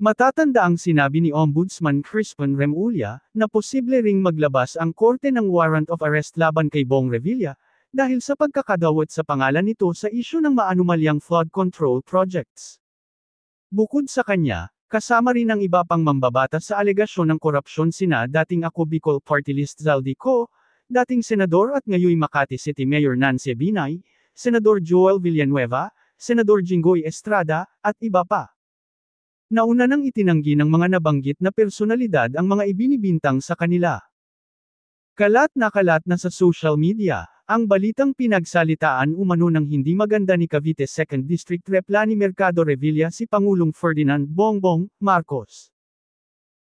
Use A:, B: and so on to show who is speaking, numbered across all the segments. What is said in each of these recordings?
A: Matatanda ang sinabi ni Ombudsman Crispin Remulla, na posible ring maglabas ang korte ng warrant of arrest laban kay Bong Revilla, dahil sa pagkakadawat sa pangalan nito sa isyu ng maanumalyang flood control projects. Bukod sa kanya, kasama rin ang iba pang mambabatas sa alegasyon ng korupsyon sina dating Ako Bicol Party List Zaldico, dating Senador at ngayoy Makati City Mayor Nancy Binay, Senador Joel Villanueva, Senador Jinggoy Estrada, at iba pa. Nauna nang itinanggi ng mga nabanggit na personalidad ang mga ibinibintang sa kanila. Kalat na sa social media, ang balitang pinagsalitaan umano ng hindi maganda ni Cavite 2nd District Rep. Lani Mercado Revilla si Pangulong Ferdinand Bongbong Marcos.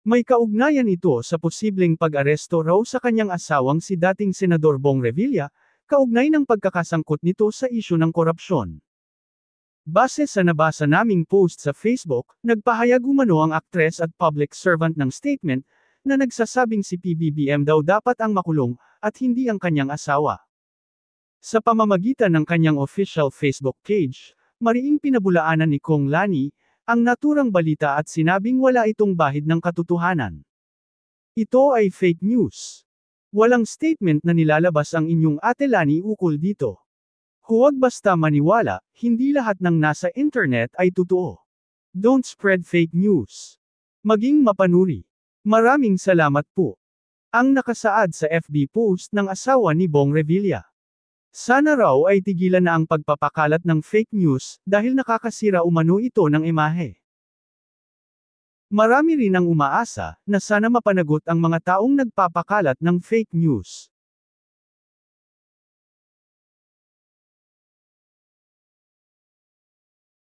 A: May kaugnayan ito sa posibleng pag-aresto raw sa kanyang asawang si dating Senador Bong Revilla, kaugnay ng pagkakasangkot nito sa isyu ng korupsyon. Base sa nabasa naming post sa Facebook, nagpahayag umano ang aktres at public servant ng statement, na nagsasabing si PBBM daw dapat ang makulong, at hindi ang kanyang asawa. Sa pamamagitan ng kanyang official Facebook page, mariing pinabulaanan ni Kong Lani, ang naturang balita at sinabing wala itong bahid ng katotohanan. Ito ay fake news. Walang statement na nilalabas ang inyong Ate Lani ukol dito. Huwag basta maniwala, hindi lahat ng nasa internet ay totoo. Don't spread fake news. Maging mapanuri. Maraming salamat po. Ang nakasaad sa FB post ng asawa ni Bong Revilla. Sana raw ay tigilan na ang pagpapakalat ng fake news, dahil nakakasira umano ito ng imahe. Marami rin ang umaasa, na sana mapanagot ang mga taong nagpapakalat ng fake news.